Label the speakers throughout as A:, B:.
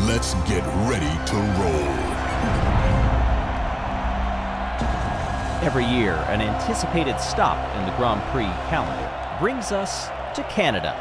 A: Let's get ready to roll.
B: Every year, an anticipated stop in the Grand Prix calendar brings us to Canada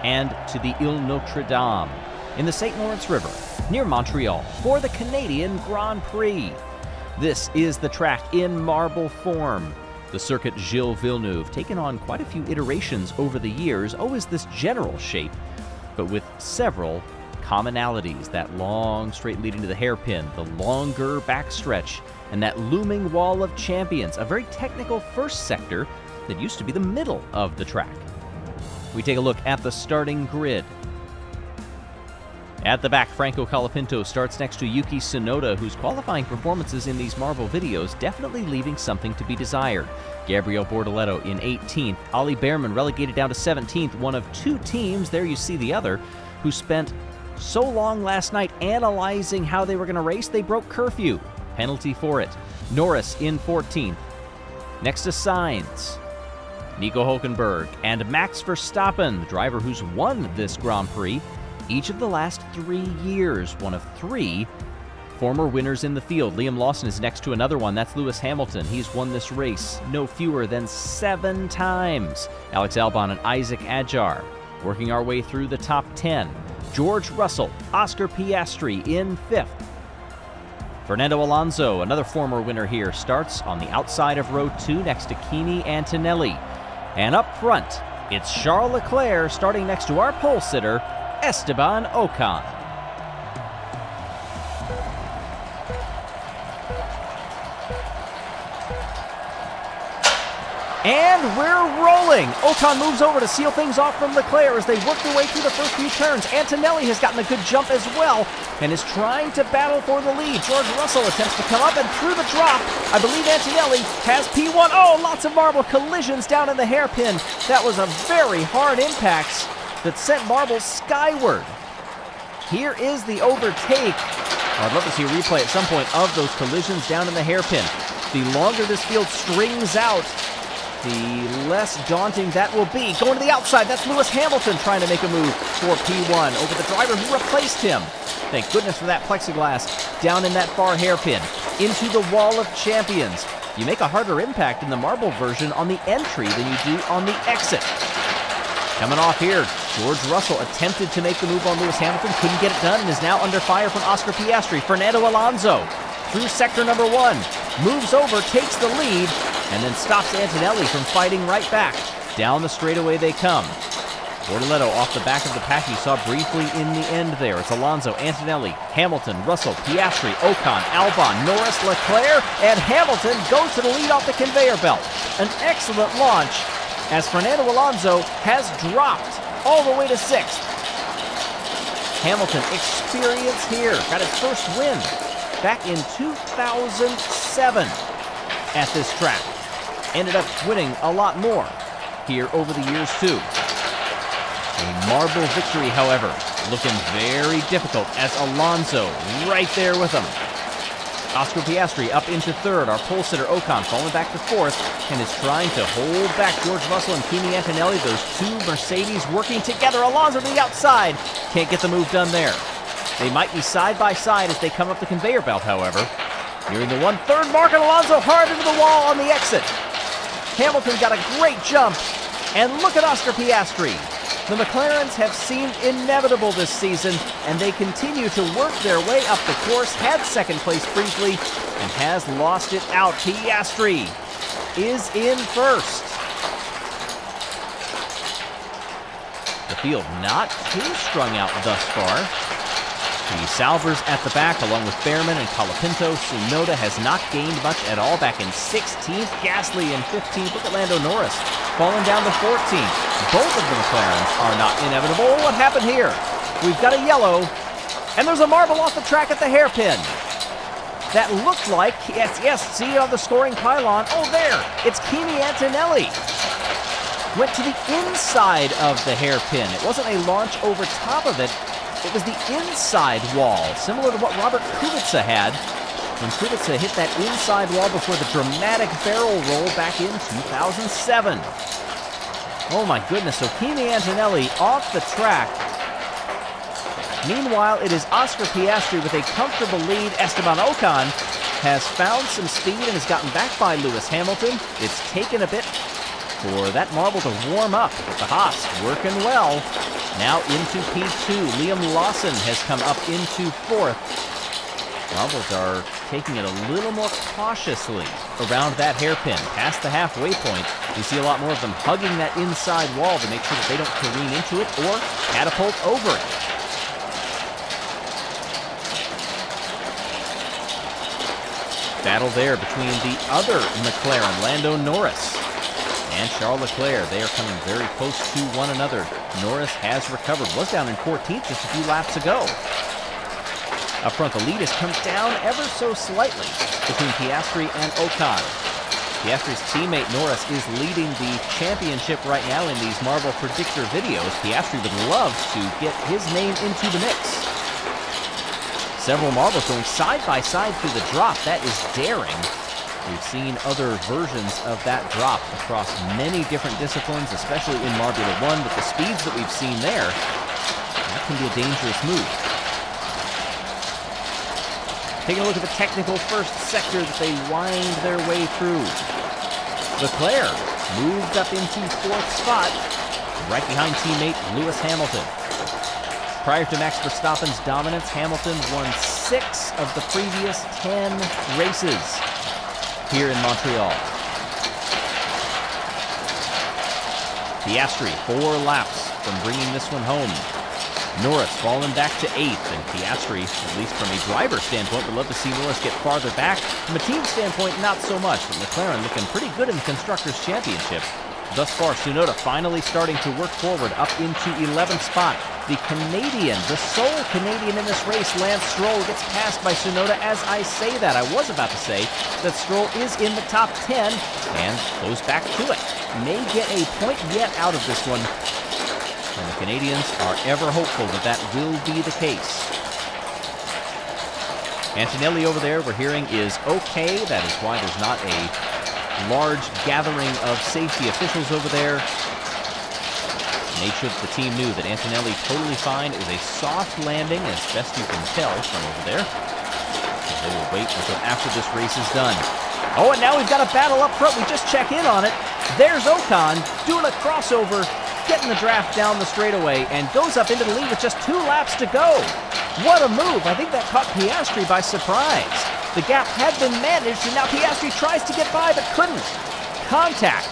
B: and to the Ile Notre Dame in the St. Lawrence River near Montreal for the Canadian Grand Prix. This is the track in marble form. The circuit Gilles Villeneuve, taken on quite a few iterations over the years, always this general shape, but with several commonalities. That long straight leading to the hairpin, the longer backstretch, and that looming wall of champions, a very technical first sector that used to be the middle of the track. We take a look at the starting grid. At the back, Franco Colapinto starts next to Yuki Tsunoda, whose qualifying performances in these Marvel videos definitely leaving something to be desired. Gabriel Bortoleto in 18th. Ollie Behrman relegated down to 17th, one of two teams, there you see the other, who spent so long last night analyzing how they were going to race, they broke curfew. Penalty for it. Norris in 14th. Next to Sainz, Nico Hülkenberg, and Max Verstappen, the driver who's won this Grand Prix each of the last 3 years, one of 3 former winners in the field. Liam Lawson is next to another one. That's Lewis Hamilton. He's won this race no fewer than 7 times. Alex Albon and Isaac Adjar working our way through the top 10. George Russell, Oscar Piastri in 5th. Fernando Alonso, another former winner here, starts on the outside of row 2 next to Kimi Antonelli. And up front, it's Charles Leclerc starting next to our pole sitter, Esteban Ocon. And we're rolling. Ocon moves over to seal things off from Leclerc as they work their way through the first few turns. Antonelli has gotten a good jump as well and is trying to battle for the lead. George Russell attempts to come up, and through the drop, I believe Antonelli has P1. Oh, lots of marble collisions down in the hairpin. That was a very hard impact that sent marble skyward. Here is the overtake. I'd love to see a replay at some point of those collisions down in the hairpin. The longer this field strings out, the less daunting that will be. Going to the outside, that's Lewis Hamilton trying to make a move for P1 over the driver who replaced him. Thank goodness for that plexiglass down in that far hairpin. Into the wall of champions. You make a harder impact in the marble version on the entry than you do on the exit. Coming off here, George Russell attempted to make the move on Lewis Hamilton, couldn't get it done, and is now under fire from Oscar Piastri. Fernando Alonso through sector number 1, moves over, takes the lead, and then stops Antonelli from fighting right back. Down the straightaway they come. Bortoleto off the back of the pack you saw briefly in the end there. It's Alonso, Antonelli, Hamilton, Russell, Piastri, Ocon, Albon, Norris, Leclerc, and Hamilton goes to the lead off the conveyor belt. An excellent launch as Fernando Alonso has dropped all the way to 6th. Hamilton, experience here, got his first win back in 2007 at this track. Ended up winning a lot more here over the years too. A marble victory, however, looking very difficult as Alonso right there with him. Oscar Piastri up into 3rd. Our pole sitter Ocon falling back to 4th and is trying to hold back George Russell and Kimi Antonelli. Those 2 Mercedes working together. Alonso to the outside. Can't get the move done there. They might be side by side as they come up the conveyor belt, however. Nearing the 1/3 mark, and Alonso hard into the wall on the exit. Hamilton got a great jump, and look at Oscar Piastri. The McLarens have seemed inevitable this season, and they continue to work their way up the course. Had 2nd place briefly, and has lost it out. Piastri is in 1st. The field not too strung out thus far. The Salvers at the back, along with Behrman and Colapinto. Tsunoda has not gained much at all, back in 16th. Gasly in 15th. Look at Lando Norris falling down to 14th. Both of the McLarens are not inevitable. What happened here? We've got a yellow, and there's a marble off the track at the hairpin. That looked like, yes, see it on the scoring pylon. Oh, there, it's Kimi Antonelli. Went to the inside of the hairpin. It wasn't a launch over top of it. It was the inside wall, similar to what Robert Kubica had when Kubica hit that inside wall before the dramatic barrel roll back in 2007. Oh my goodness, so Kimi Antonelli off the track. Meanwhile, it is Oscar Piastri with a comfortable lead. Esteban Ocon has found some speed and has gotten back by Lewis Hamilton. It's taken a bit for that marble to warm up, but the Haas working well. Now into P2. Liam Lawson has come up into 4th. Marbles are taking it a little more cautiously around that hairpin. Past the halfway point, you see a lot more of them hugging that inside wall to make sure that they don't careen into it or catapult over it. Battle there between the other McLaren, Lando Norris, and Charles Leclerc. They are coming very close to one another. Norris has recovered, was down in 14th just a few laps ago. Up front, the lead has come down ever so slightly between Piastri and Ocon. Piastri's teammate Norris is leading the championship right now in these Marble Predictor videos. Piastri would love to get his name into the mix. Several marbles going side by side through the drop. That is daring. We've seen other versions of that drop across many different disciplines, especially in Formula 1, with the speeds that we've seen there. That can be a dangerous move. Taking a look at the technical first sector that they wind their way through. Leclerc moved up into 4th spot, right behind teammate Lewis Hamilton. Prior to Max Verstappen's dominance, Hamilton won 6 of the previous 10 races here in Montreal. Piastri, 4 laps from bringing this one home. Norris falling back to 8th, and Piastri, at least from a driver standpoint, would love to see Norris get farther back. From a team standpoint, not so much, but McLaren looking pretty good in the Constructors' Championship. Thus far, Tsunoda finally starting to work forward up into 11th spot. The Canadian, the sole Canadian in this race, Lance Stroll, gets passed by Tsunoda. As I say that, I was about to say that Stroll is in the top 10 and goes back to it. May get a point yet out of this one. And the Canadians are ever hopeful that that will be the case. Antonelli over there, we're hearing, is okay. That is why there's not a large gathering of safety officials over there. Made sure that the team knew that Antonelli totally fine. It was a soft landing, as best you can tell from over there. So they will wait until after this race is done. Oh, and now we've got a battle up front. We just check in on it. There's Ocon doing a crossover, getting the draft down the straightaway, and goes up into the lead with just 2 laps to go. What a move. I think that caught Piastri by surprise. The gap had been managed, and now Piastri tries to get by, but couldn't. Contact.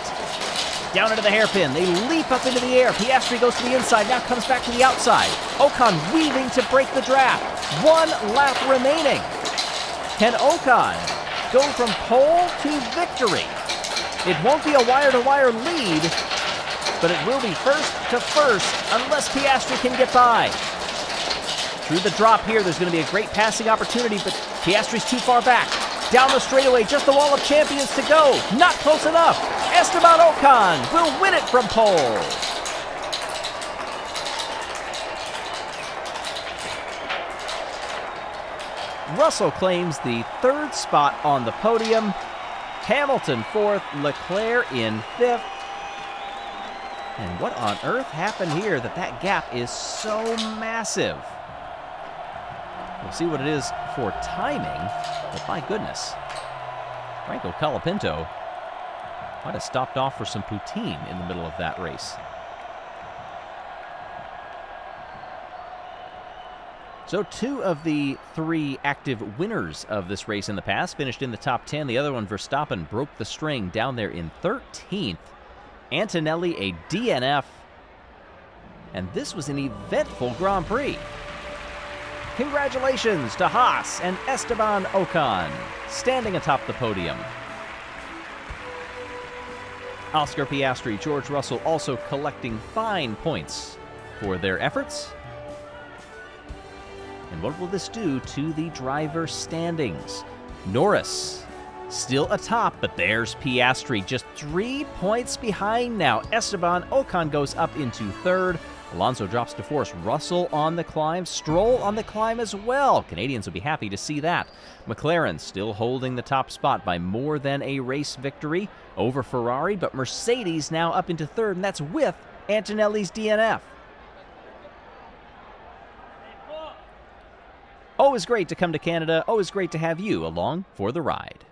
B: Down into the hairpin. They leap up into the air. Piastri goes to the inside, now comes back to the outside. Ocon weaving to break the draft. 1 lap remaining. Can Ocon go from pole to victory? It won't be a wire-to-wire lead, but it will be first to first unless Piastri can get by. Through the drop here, there's going to be a great passing opportunity, but Piastri's too far back. Down the straightaway, just the wall of champions to go. Not close enough. Esteban Ocon will win it from pole. Russell claims the 3rd spot on the podium. Hamilton 4th, Leclerc in 5th. And what on earth happened here that that gap is so massive? We'll see what it is for timing, but my goodness, Franco Colapinto might have stopped off for some poutine in the middle of that race. So 2 of the 3 active winners of this race in the past finished in the top 10. The other one, Verstappen, broke the string down there in 13th. Antonelli, a DNF. And this was an eventful Grand Prix. Congratulations to Haas and Esteban Ocon, standing atop the podium. Oscar Piastri, George Russell also collecting fine points for their efforts. And what will this do to the driver standings? Norris still atop, but there's Piastri just 3 points behind now. Esteban Ocon goes up into 3rd. Alonso drops to 4th. Russell on the climb. Stroll on the climb as well. Canadians will be happy to see that. McLaren still holding the top spot by more than a race victory over Ferrari, but Mercedes now up into 3rd, and that's with Antonelli's DNF. Always great to come to Canada. Always great to have you along for the ride.